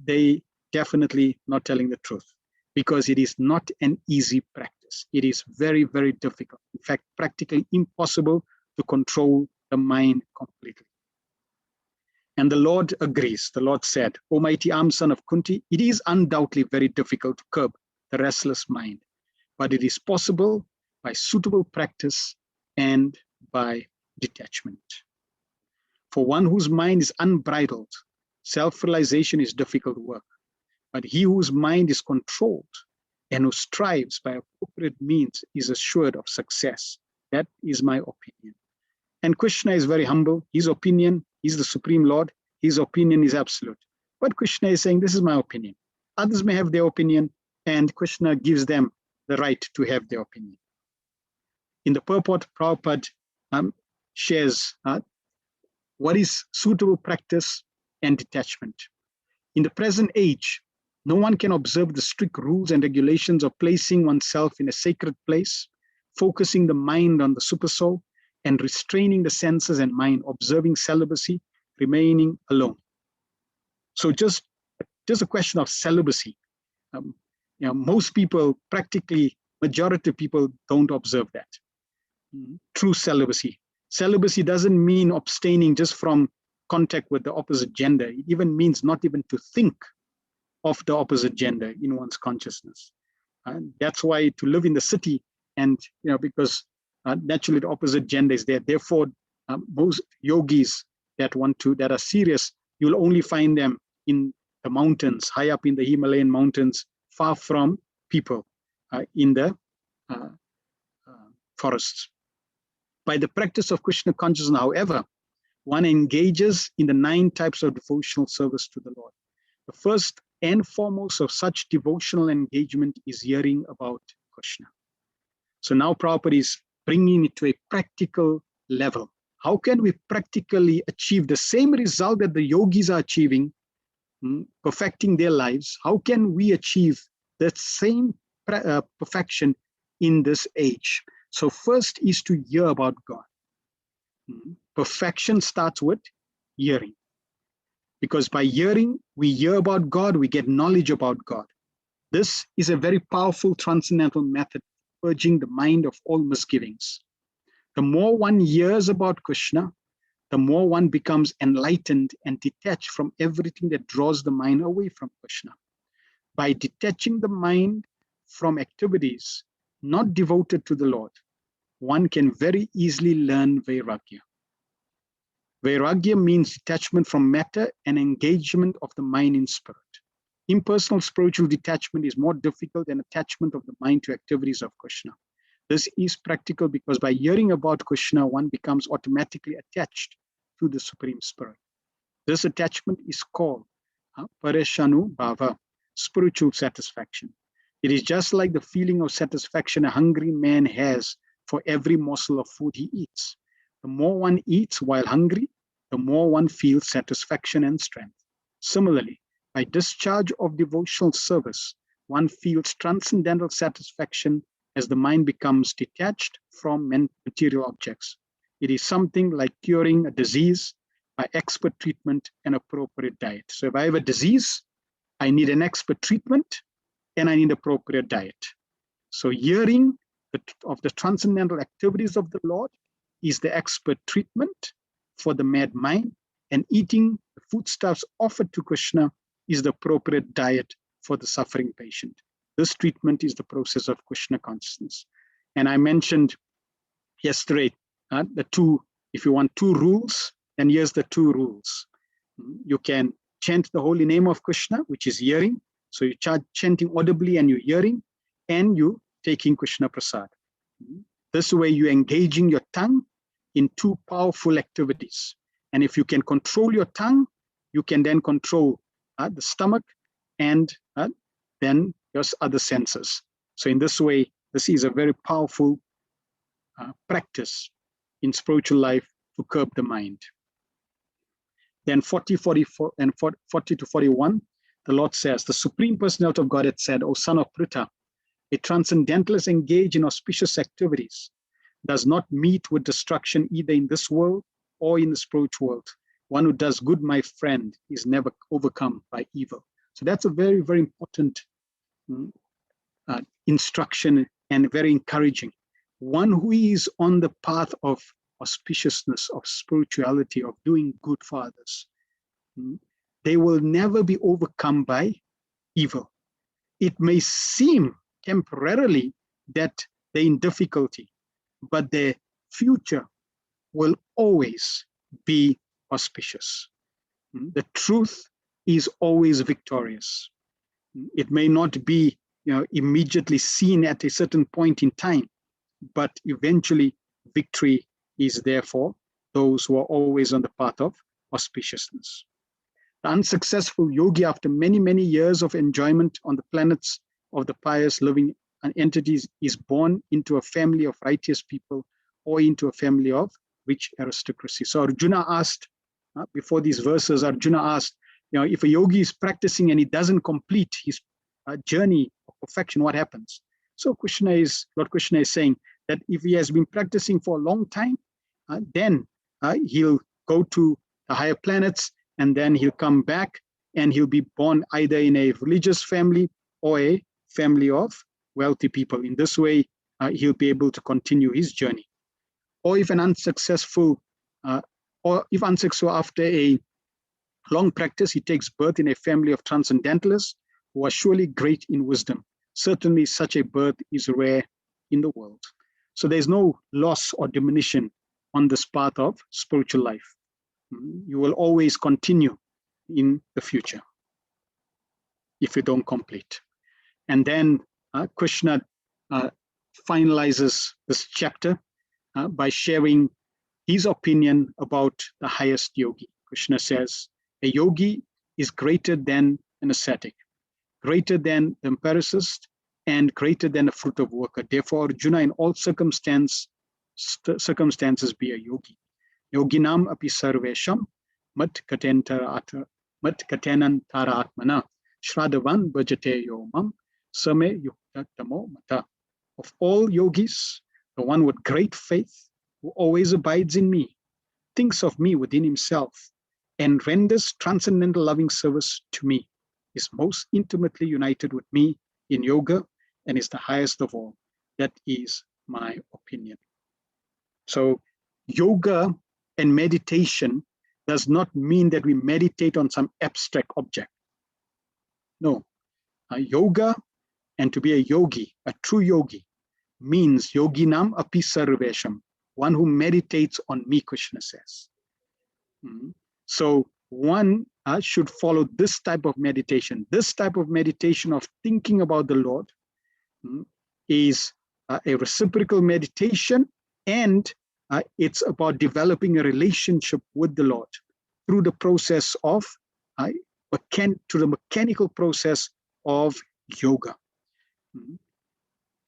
they definitely not telling the truth, because it is not an easy practice. It is very, very difficult. In fact, practically impossible to control the mind completely. And the Lord agrees. The Lord said, O mighty armed son of Kunti, it is undoubtedly very difficult to curb the restless mind, but it is possible by suitable practice and by detachment. For one whose mind is unbridled, self-realization is difficult work. But he whose mind is controlled and who strives by appropriate means is assured of success. That is my opinion. And Krishna is very humble. His opinion, he's the Supreme Lord. His opinion is absolute. But Krishna is saying, this is my opinion. Others may have their opinion, and Krishna gives them the right to have their opinion. In the purport, Prabhupada shares what is suitable practice and detachment. In the present age, no one can observe the strict rules and regulations of placing oneself in a sacred place, focusing the mind on the Supersoul, and restraining the senses and mind, observing celibacy, remaining alone. So just a question of celibacy. Most people, practically majority of people, don't observe that. True celibacy. Celibacy doesn't mean abstaining just from contact with the opposite gender. It even means not even to think of the opposite gender in one's consciousness. And that's why to live in the city, and because naturally the opposite gender is there. Therefore, most yogis that are serious, you'll only find them in the mountains, high up in the Himalayan mountains, far from people in the forests. By the practice of Krishna consciousness, however, one engages in the 9 types of devotional service to the Lord. The first and foremost of such devotional engagement is hearing about Krishna. So now Prabhupada is bringing it to a practical level. How can we practically achieve the same result that the yogis are achieving, perfecting their lives? How can we achieve that same perfection in this age? So first is to hear about God. Perfection starts with hearing. Because by hearing, we hear about God, we get knowledge about God. This is a very powerful transcendental method, purging the mind of all misgivings. The more one hears about Krishna, the more one becomes enlightened and detached from everything that draws the mind away from Krishna. By detaching the mind from activities not devoted to the Lord, one can very easily learn Vairagya. Vairagya means detachment from matter and engagement of the mind in spirit. Impersonal spiritual detachment is more difficult than attachment of the mind to activities of Krishna. This is practical because by hearing about Krishna, one becomes automatically attached to the Supreme Spirit. This attachment is called Pareshanu Bhava, spiritual satisfaction. It is just like the feeling of satisfaction a hungry man has for every morsel of food he eats. The more one eats while hungry, the more one feels satisfaction and strength. Similarly, by discharge of devotional service, one feels transcendental satisfaction as the mind becomes detached from material objects. It is something like curing a disease by expert treatment and appropriate diet. So if I have a disease, I need an expert treatment and I need appropriate diet. So hearing of the transcendental activities of the Lord is the expert treatment for the mad mind, and eating the foodstuffs offered to Krishna is the appropriate diet for the suffering patient. This treatment is the process of Krishna consciousness. And I mentioned yesterday the 2, if you want 2 rules, then here's the 2 rules. You can chant the holy name of Krishna, which is hearing. So you chanting audibly and you're hearing, and you taking Krishna Prasad. This way you're engaging your tongue in 2 powerful activities. And if you can control your tongue, you can then control the stomach and then your other senses. So in this way, this is a very powerful practice in spiritual life to curb the mind. Then 40 to 41, the Lord says, the Supreme Personality of Godhead said, O son of Pritha, a transcendentalist engaged in auspicious activities does not meet with destruction either in this world or in the spiritual world. One who does good, my friend, is never overcome by evil. So that's a very, very important instruction and very encouraging. One who is on the path of auspiciousness, of spirituality, of doing good for others, they will never be overcome by evil. It may seem temporarily that they're in difficulty, but their future will always be auspicious. The truth is always victorious. It may not be immediately seen at a certain point in time, but eventually victory is there for those who are always on the path of auspiciousness. The unsuccessful yogi, after many, many years of enjoyment on the planets of the pious living entities, is born into a family of righteous people or into a family of rich aristocracy. So Arjuna asked, before these verses, Arjuna asked, if a yogi is practicing and he doesn't complete his journey of perfection, what happens? So Lord Krishna is saying that if he has been practicing for a long time, then he'll go to the higher planets, and then he'll come back and he'll be born either in a religious family or a family of wealthy people. In this way, he'll be able to continue his journey. Or if unsuccessful after a long practice, he takes birth in a family of transcendentalists who are surely great in wisdom. Certainly such a birth is rare in the world. So there's no loss or diminution on this path of spiritual life. You will always continue in the future. if you don't complete. And then Krishna finalizes this chapter by sharing his opinion about the highest yogi. Krishna says, a yogi is greater than an ascetic, greater than the empiricist, and greater than a fruit of worker. Therefore, Arjuna, in all circumstances, be a yogi. Yoginam api sarvesham mat katenantaratmana Shraddhavan bhajate yomam same yukta tamo mata. Of all yogis, the one with great faith, who always abides in me, thinks of me within himself, and renders transcendental loving service to me, is most intimately united with me in yoga and is the highest of all. That is my opinion. So yoga and meditation does not mean that we meditate on some abstract object. No, yoga and to be a yogi, a true yogi, means yoginam api sarvesham, one who meditates on me, Krishna says. So one should follow this type of meditation. This type of meditation of thinking about the Lord is a reciprocal meditation, and it's about developing a relationship with the Lord through the process of through the mechanical process of yoga.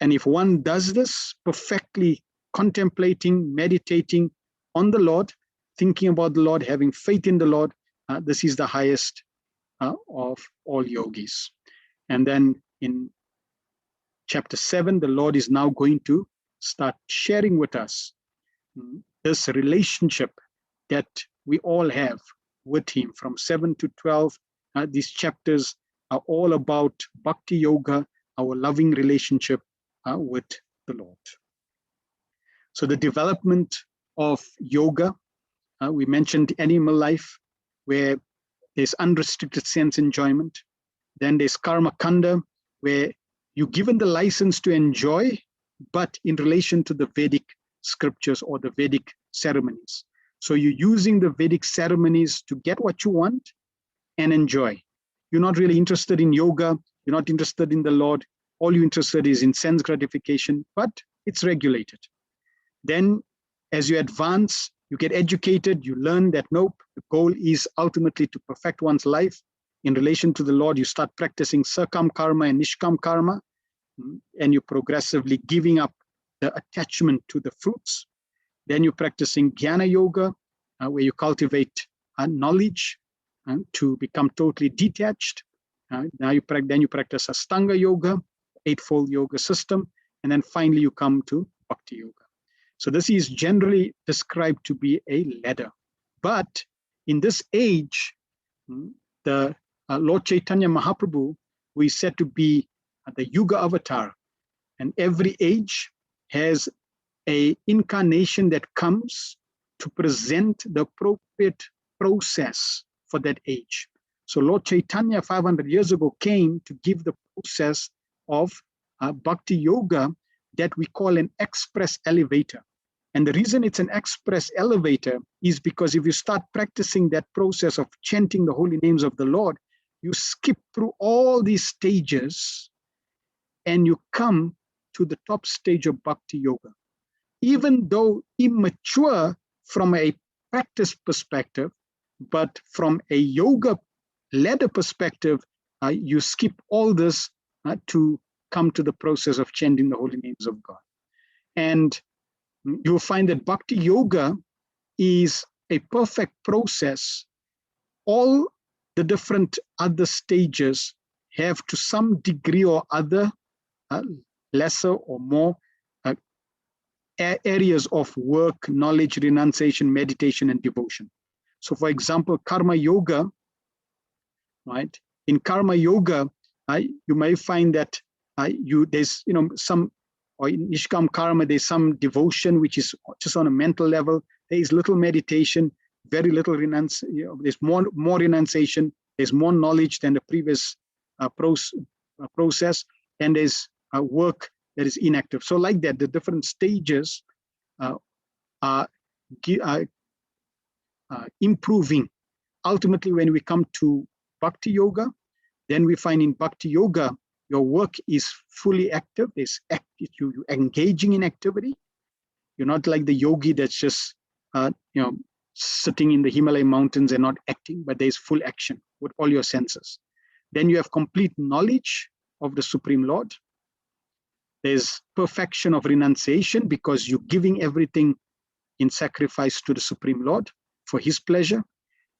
And if one does this perfectly, contemplating, meditating on the Lord, thinking about the Lord, having faith in the Lord, this is the highest of all yogis. And then in chapter 7, the Lord is now going to start sharing with us this relationship that we all have with him. From 7 to 12, these chapters are all about bhakti yoga, our loving relationship with the Lord. So the development of yoga, we mentioned animal life, where there's unrestricted sense enjoyment. Then there's karma kanda, where you're given the license to enjoy, but in relation to the Vedic scriptures or the Vedic ceremonies. So you're using the Vedic ceremonies to get what you want and enjoy. You're not really interested in yoga. You're not interested in the Lord. All you're interested is in sense gratification, but it's regulated. Then as you advance, you get educated, you learn that nope, the goal is ultimately to perfect one's life. In relation to the Lord, you start practicing sakam karma and nishkam karma, and you're progressively giving up the attachment to the fruits. Then you're practicing jnana yoga, where you cultivate knowledge to become totally detached. Then you practice Astanga yoga, eightfold yoga system, and then finally you come to bhakti yoga. So this is generally described to be a ladder. But in this age, the Lord Chaitanya Mahaprabhu, who is said to be the Yuga avatar, and every age has an incarnation that comes to present the appropriate process for that age. So Lord Chaitanya 500 years ago came to give the process of bhakti yoga that we call an express elevator. And the reason it's an express elevator is because if you start practicing that process of chanting the holy names of the Lord, you skip through all these stages and you come to the top stage of bhakti yoga. Even though immature from a practice perspective, but from a yoga ladder perspective, you skip all this to come to the process of chanting the holy names of God. And you'll find that bhakti yoga is a perfect process. All the different other stages have to some degree or other, lesser or more, areas of work, knowledge, renunciation, meditation, and devotion. So for example, karma yoga, right? In karma yoga, you may find that there's some, or in nishkam karma, there's some devotion which is just on a mental level. There is little meditation, very little renunciation. There's more renunciation. There's more knowledge than the previous process, and there's work that is inactive. So like that, the different stages are improving. Ultimately, when we come to bhakti yoga, Then we find in Bhakti Yoga, your work is fully active. You engaging in activity. You're not like the yogi that's just sitting in the Himalaya mountains and not acting, but there's full action with all your senses. Then you have complete knowledge of the Supreme Lord. There's perfection of renunciation because you're giving everything in sacrifice to the Supreme Lord for his pleasure.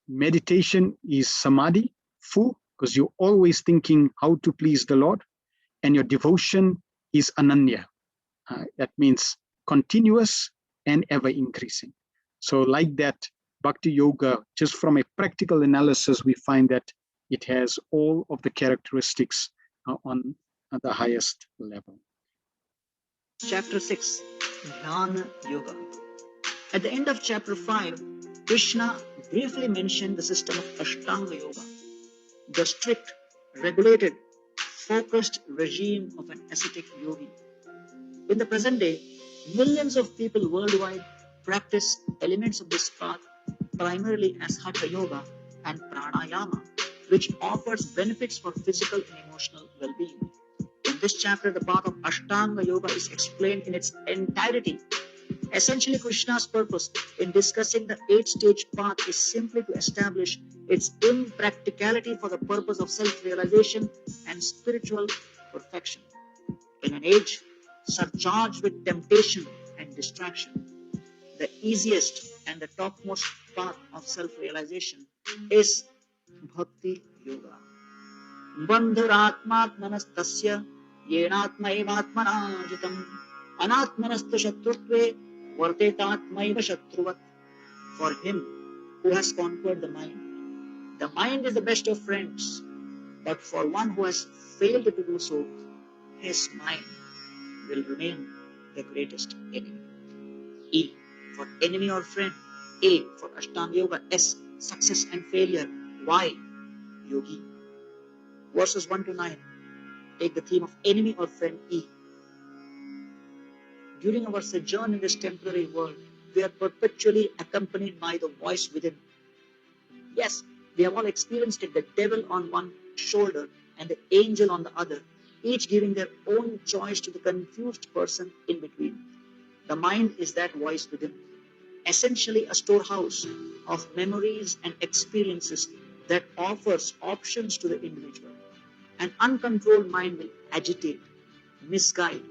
Meditation is samadhi, full, because you're always thinking how to please the Lord. And your devotion is ananya. That means continuous and ever increasing. So like that, Bhakti Yoga, just from a practical analysis, we find that it has all of the characteristics on the highest level. Chapter 6, Dhyana Yoga. At the end of chapter 5, Krishna briefly mentioned the system of Ashtanga Yoga, the strict, regulated, focused regime of an ascetic yogi. In the present day, millions of people worldwide practice elements of this path primarily as Hatha Yoga and Pranayama, which offers benefits for physical and emotional well-being. In this chapter, the path of Ashtanga Yoga is explained in its entirety. Essentially, Krishna's purpose in discussing the 8-stage path is simply to establish its impracticality for the purpose of self-realization and spiritual perfection. In an age surcharged with temptation and distraction, the easiest and the topmost path of self-realization is Bhakti Yoga. Bandhuratmatmanastasya yenatmaivatmana jitam anatmanastu shatrutve vartetatmaiva shatruvat. For him who has conquered the mind is the best of friends. But for one who has failed to do so, his mind will remain the greatest enemy. E for enemy or friend. A for Ashtanga Yoga. S success and failure. Y yogi. Verses 1 to 9 take the theme of enemy or friend E. During our sojourn in this temporary world, we are perpetually accompanied by the voice within. Yes, we have all experienced it, the devil on one shoulder and the angel on the other, each giving their own choice to the confused person in between. The mind is that voice within, essentially a storehouse of memories and experiences that offers options to the individual. An uncontrolled mind will agitate, misguide,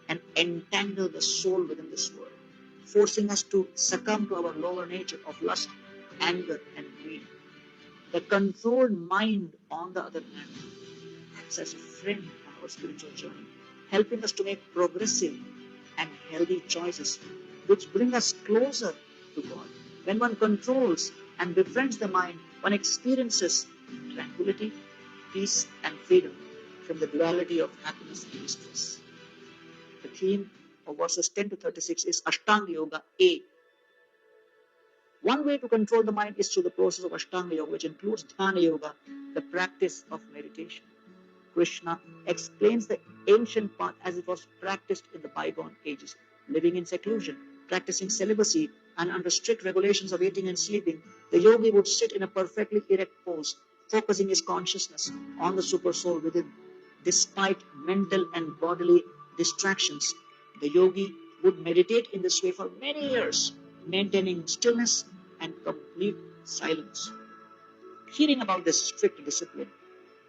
and entangle the soul within this world, forcing us to succumb to our lower nature of lust, anger, and greed. The controlled mind, on the other hand, acts as a friend on our spiritual journey, helping us to make progressive and healthy choices which bring us closer to God. When one controls and befriends the mind, one experiences tranquility, peace, and freedom from the duality of happiness and distress. The theme of verses 10 to 36 is Ashtanga Yoga A. One way to control the mind is through the process of Ashtanga Yoga, which includes Dhyana Yoga, the practice of meditation. Krishna explains the ancient path as it was practiced in the bygone ages, living in seclusion, practicing celibacy, and under strict regulations of eating and sleeping. The yogi would sit in a perfectly erect pose, focusing his consciousness on the super soul within. Despite mental and bodily distractions, the yogi would meditate in this way for many years, maintaining stillness and complete silence. Hearing about this strict discipline,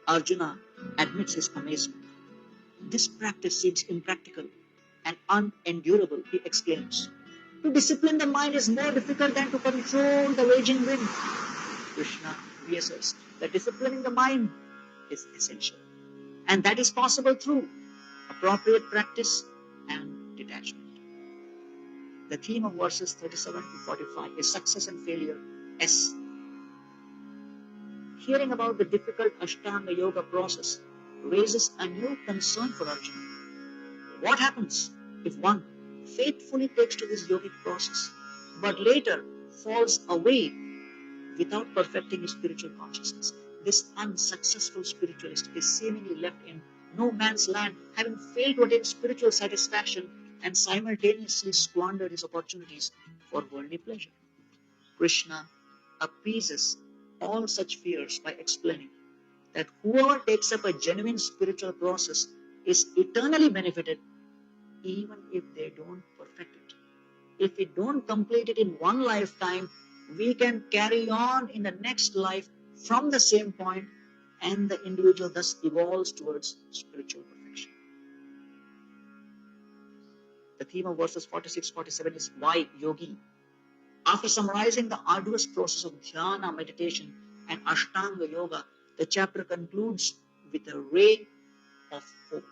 Arjuna admits his amazement. This practice seems impractical and unendurable, he exclaims. To discipline the mind is more difficult than to control the raging wind. Krishna reasserts that disciplining the mind is essential, and that is possible through appropriate practice and detachment. The theme of verses 37 to 45 is success and failure, S. Hearing about the difficult Ashtanga Yoga process raises a new concern for Arjuna. What happens if one faithfully takes to this yogic process, but later falls away without perfecting his spiritual consciousness? This unsuccessful spiritualist is seemingly left in no man's land, having failed to attain spiritual satisfaction and simultaneously squandered his opportunities for worldly pleasure. Krishna appeases all such fears by explaining, that whoever takes up a genuine spiritual process is eternally benefited, even if they don't perfect it. If we don't complete it in one lifetime, we can carry on in the next life from the same point, and the individual thus evolves towards spiritual perfection. The theme of verses 46-47 is why yogi. After summarizing the arduous process of dhyana meditation and ashtanga yoga, the chapter concludes with a ray of hope.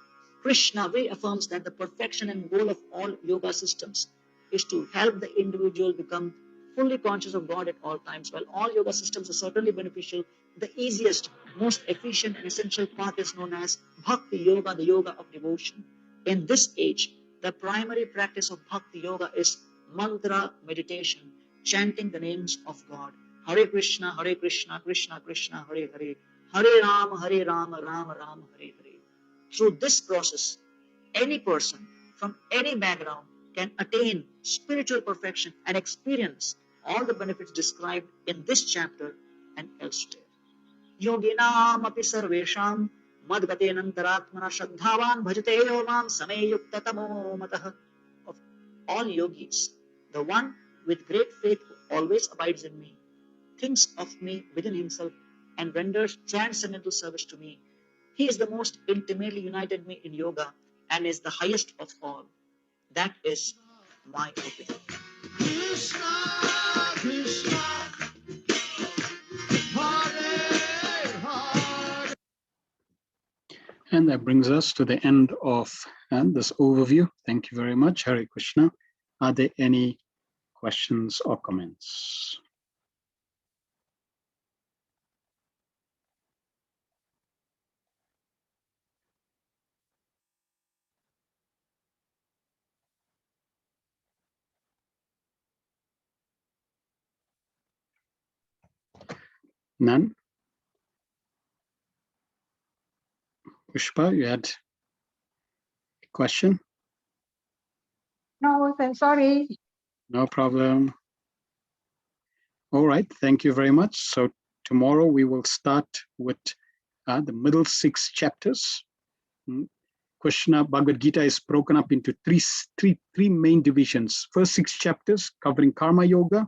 Krishna reaffirms that the perfection and goal of all yoga systems is to help the individual become fully conscious of God at all times. While all yoga systems are certainly beneficial, the easiest, most efficient and essential path is known as Bhakti Yoga, the yoga of devotion. In this age, the primary practice of Bhakti Yoga is mantra meditation, chanting the names of God. Hare Krishna, Krishna Krishna, Hare Hare, Hare Rama, Rama Rama, Hare Hare. Through this process, any person from any background can attain spiritual perfection and experience all the benefits described in this chapter and elsewhere. Yoginam api sarvesham madgatenantaratmana shraddhavan bhajate yo mam sameyukta tamo matah. Of all yogis, the one with great faith who always abides in me, thinks of me within himself, and renders transcendental service to me. He is the most intimately united me in yoga and is the highest of all. That is my opinion. Krishna, Krishna, Hare Hare. And that brings us to the end of this overview. Thank you very much, Hare Krishna. Are there any questions or comments? None? Pushpa, you had a question? No, I'm sorry. No problem. All right, thank you very much. So tomorrow we will start with the middle 6 chapters. Krishna Bhagavad Gita is broken up into three main divisions. First 6 chapters covering Karma Yoga,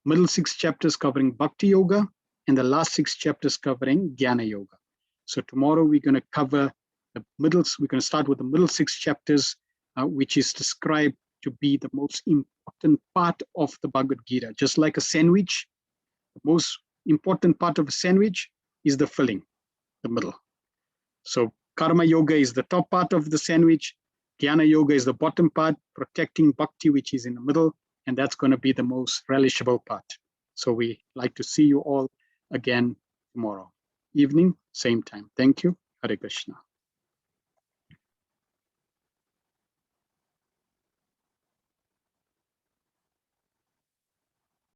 middle 6 chapters covering Bhakti Yoga, and the last 6 chapters covering Jnana Yoga. So tomorrow we're going to cover the middles. We're going to start with the middle 6 chapters, which is described to be the most important part of the Bhagavad Gita. Just like a sandwich, the most important part of a sandwich is the filling, the middle. So Karma Yoga is the top part of the sandwich. Jnana Yoga is the bottom part, protecting Bhakti, which is in the middle, and that's going to be the most relishable part. So we like to see you all again tomorrow evening, same time. Thank you. Hare Krishna.